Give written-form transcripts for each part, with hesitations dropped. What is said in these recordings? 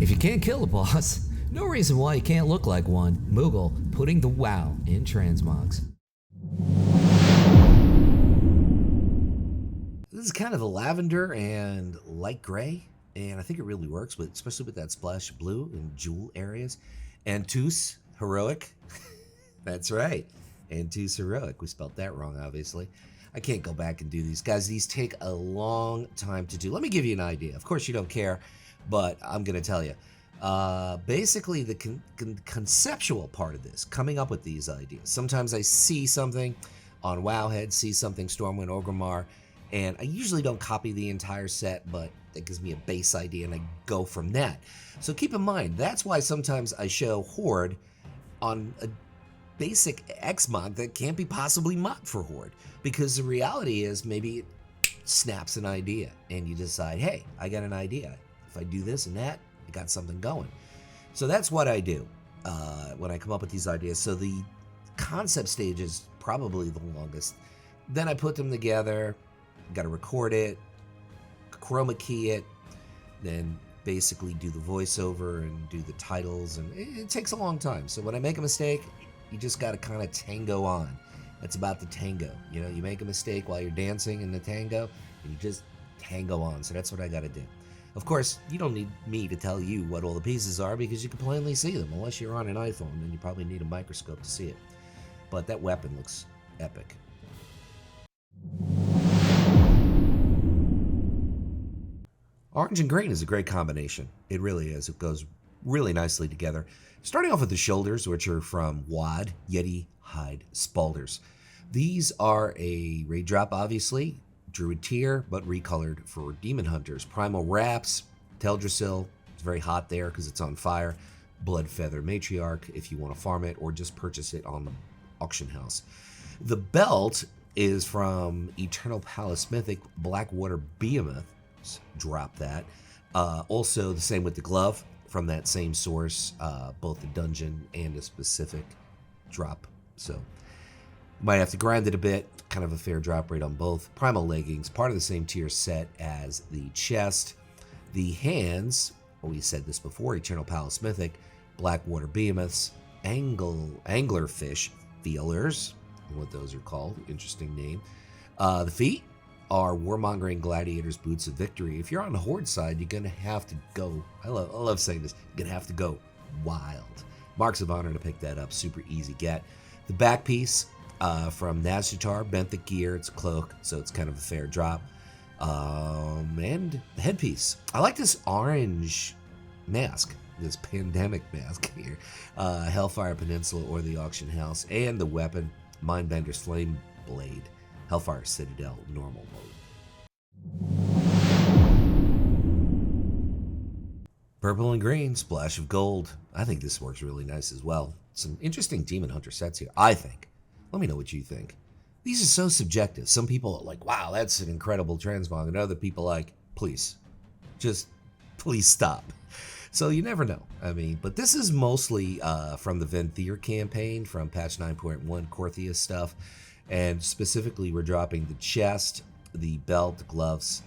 If you can't kill a boss, no reason why you can't look like one. Moogle putting the wow in transmogs. This is kind of a lavender and light gray, and I think it really works, but especially with that splash of blue and jewel areas. Antus heroic. That's right. Antus heroic. We spelled that wrong, obviously. I can't go back and do these. Guys, these take a long time to do. Let me give you an idea. Of course, you don't care, but I'm going to tell you. Basically, the conceptual part of this, coming up with these ideas. Sometimes I see something on Wowhead, see something Stormwind Orgrimmar, and I usually don't copy the entire set, but that gives me a base idea, and I go from that. So keep in mind, that's why sometimes I show Horde on a basic xmog that can't be possibly mocked for Horde, because the reality is maybe it snaps an idea, and you decide, hey, I got an idea. If I do this and that, I got something going. So that's what I do when I come up with these ideas. So the concept stage is probably the longest. Then I put them together, got to record it, chroma key it, then basically do the voiceover and do the titles, and it takes a long time. So when I make a mistake, you just got to kind of tango on. That's about the tango. You know, you make a mistake while you're dancing in the tango, and you just tango on. So that's what I got to do. Of course, you don't need me to tell you what all the pieces are, because you can plainly see them. Unless you're on an iPhone, then you probably need a microscope to see it. But that weapon looks epic. Orange and green is a great combination. It really is. It goes really nicely together. Starting off with the shoulders, which are from Wad, Yeti Hide Spalders. These are a raid drop, obviously. Druid tier, but recolored for Demon Hunters. Primal Wraps, Teldrassil, it's very hot there because it's on fire. Bloodfeather Matriarch if you want to farm it, or just purchase it on the auction house. The belt is from Eternal Palace Mythic, Blackwater Behemoth. Drop that. Also the same with the glove from that same source, both the dungeon and a specific drop. So might have to grind it a bit. Kind of a fair drop rate on both. Primal Leggings, part of the same tier set as the chest. The hands, well, we said this before, Eternal Palace Mythic, Blackwater Behemoths, Anglerfish Feelers, what those are called, interesting name. The feet are Warmongering Gladiators Boots of Victory. If you're on the Horde side, you're going to have to go, I love saying this, you're going to have to go wild. Marks of Honor to pick that up, super easy get. The back piece, from Nazjatar, Benthic gear, it's a cloak, so it's kind of a fair drop. And the headpiece. I like this orange mask, this pandemic mask here. Hellfire Peninsula or the Auction House, and the weapon, Mindbender's Flame Blade, Hellfire Citadel, normal mode. Purple and green, splash of gold. I think this works really nice as well. Some interesting Demon Hunter sets here, I think. Let me know what you think. These are so subjective. Some people are like, wow, that's an incredible transmog. And other people like, please, just please stop. So you never know. I mean, but this is mostly from the Venthyr campaign, from patch 9.1 Korthia stuff. And specifically, we're dropping the chest, the belt, the gloves,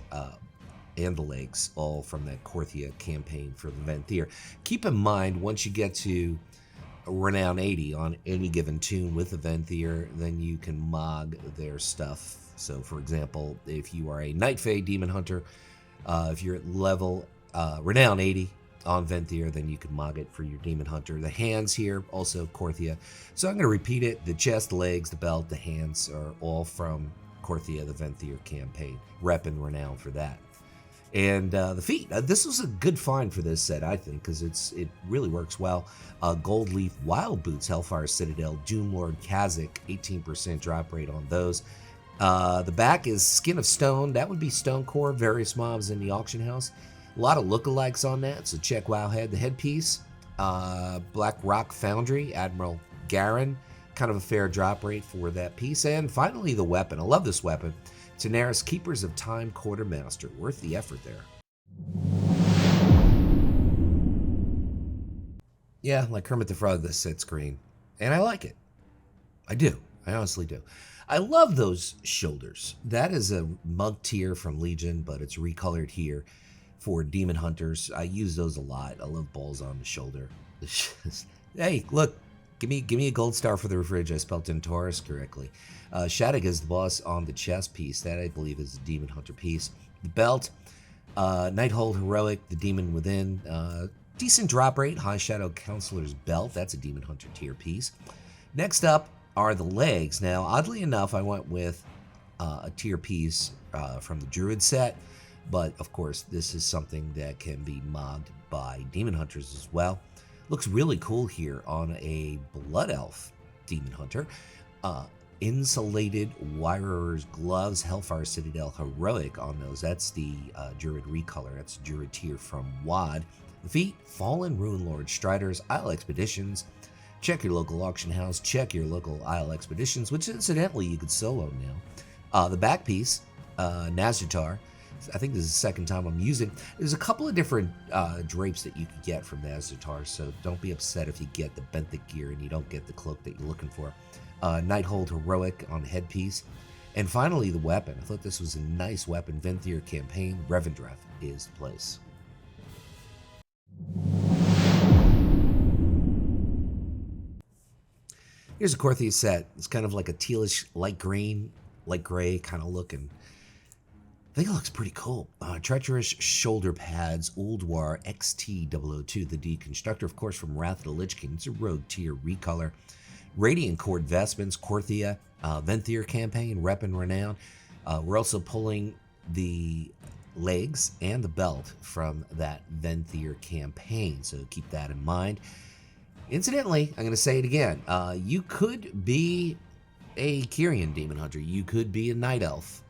and the legs, all from that Korthia campaign for the Venthyr. Keep in mind, once you get to Renown 80 on any given tune with a Venthyr, then you can mog their stuff. So, for example, if you are a Night Fae Demon Hunter, if you're at level Renown 80 on Venthyr, then you can mog it for your Demon Hunter. The hands here, also Korthia. So I'm going to repeat it. The chest, the legs, the belt, the hands are all from Korthia, the Venthyr campaign. Rep and Renown for that. And the feet. This was a good find for this set, I think, because it really works well. Gold Leaf Wild Boots, Hellfire Citadel, Doomlord Kha'Zix, 18% drop rate on those. The back is Skin of Stone. That would be Stone Core, various mobs in the auction house. A lot of lookalikes on that, so check Wowhead. The headpiece, Black Rock Foundry, Admiral Garen. Kind of a fair drop rate for that piece. And finally, the weapon. I love this weapon. Tenaris Keepers of Time Quartermaster. Worth the effort there. Yeah, like Kermit the Frog, this set's green. And I like it. I do. I honestly do. I love those shoulders. That is a mug tier from Legion, but it's recolored here for demon hunters. I use those a lot. I love balls on the shoulder. Hey, look, give me a gold star for the fridge. I spelled Taurus correctly. Shadowlands is the boss on the chest piece. That I believe is the demon hunter piece. The belt, Nighthold Heroic, the demon within. Decent drop rate, High Shadow Counselor's belt. That's a demon hunter tier piece. Next up are the legs. Now, oddly enough, I went with a tier piece from the Druid set, but of course, this is something that can be modded by demon hunters as well. Looks really cool here on a Blood Elf demon hunter. Insulated Wirer's gloves, Hellfire Citadel Heroic on those. That's the Druid recolor. That's Druid tier from WoD. The feet, Fallen Ruin Lord Striders, Isle Expeditions. Check your local auction house. Check your local Isle Expeditions, which incidentally you could solo now. The back piece, Nazjatar. I think this is the second time I'm using. There's a couple of different drapes that you could get from Nazjatar, so don't be upset if you get the benthic gear and you don't get the cloak that you're looking for. Nighthold Heroic on the headpiece. And finally, the weapon. I thought this was a nice weapon. Venthyr Campaign, Revendreth is the place. Here's a Korthia set. It's kind of like a tealish light green, light gray kind of looking. I think it looks pretty cool. Treacherous shoulder pads, Ulduar XT002, the deconstructor, of course, from Wrath of the Lich King. It's a rogue tier recolor. Radiant Cord vestments, Korthia, Venthyr Campaign, Rep and Renown. We're also pulling the legs and the belt from that Venthyr Campaign, so keep that in mind. Incidentally, I'm going to say it again. You could be a Kyrian Demon Hunter. You could be a Night Elf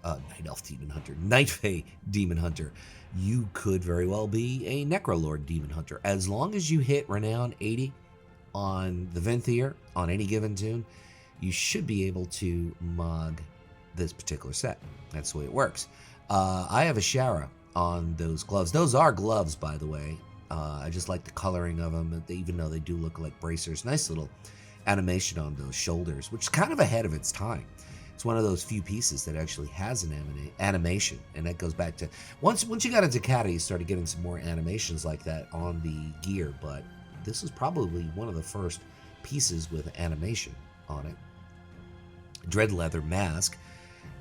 Demon Hunter, Night Fae Demon Hunter. You could very well be a Necrolord Demon Hunter. As long as you hit Renown 80 on the Venthyr on any given tune, you should be able to mod this particular set. That's the way it works. I have a Shara on those gloves. Those are gloves, by the way. I just like the coloring of them, even though they do look like bracers. Nice little animation on those shoulders, which is kind of ahead of its time. It's one of those few pieces that actually has an animation, and that goes back to once you got into Cata, you started getting some more animations like that on the gear, but this is probably one of the first pieces with animation on it. Dread Leather Mask,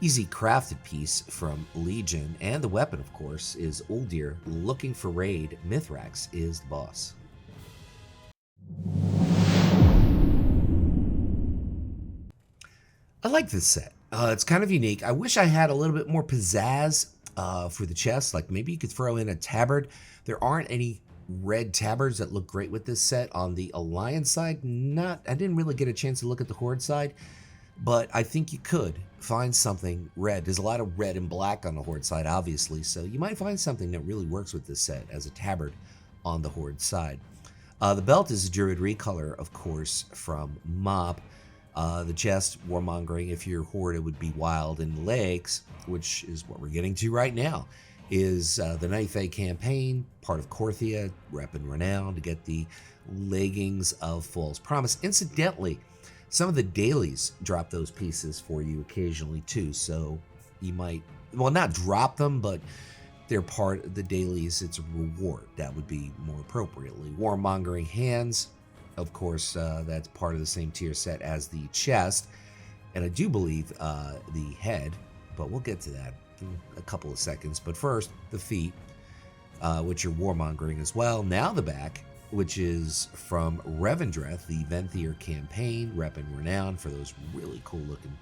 easy crafted piece from Legion, and the weapon, of course, is Uldir. Looking for raid, Mithrax is the boss. I like this set. It's kind of unique. I wish I had a little bit more pizzazz for the chest. Like maybe you could throw in a tabard. There aren't any red tabards that look great with this set on the Alliance side. I didn't really get a chance to look at the Horde side, but I think you could find something red. There's a lot of red and black on the Horde side, obviously, so you might find something that really works with this set as a tabard on the Horde side. The belt is a Druid recolor, of course, from Mop. The chest, warmongering, if you're Horde, it would be wild, and the legs, which is what we're getting to right now, is the Night Fae Campaign, part of Korthia, Rep and Renown, to get the leggings of False Promise. Incidentally, some of the dailies drop those pieces for you occasionally too, so you might, well, not drop them, but they're part of the dailies. It's a reward. That would be more appropriately. Warmongering hands, of course, that's part of the same tier set as the chest, and I do believe the head, but we'll get to that in a couple of seconds. But first, the feet, which are warmongering as well. Now the back, which is from Revendreth, the Venthyr Campaign, Rep and Renown, for those really cool looking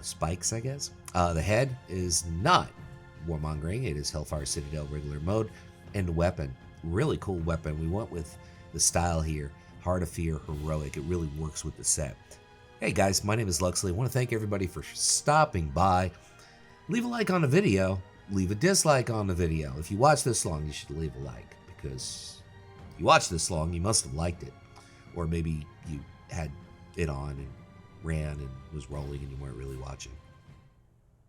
spikes, I guess. The head is not warmongering. It is Hellfire Citadel regular mode. And the weapon, really cool weapon. We went with the style here. Heart of Fear Heroic. It really works with the set. Hey guys, my name is Luxeley. I want to thank everybody for stopping by. Leave a like on the video. Leave a dislike on the video. If you watch this long, you should leave a like, because if you watched this long, you must have liked it. Or maybe you had it on and ran and was rolling and you weren't really watching.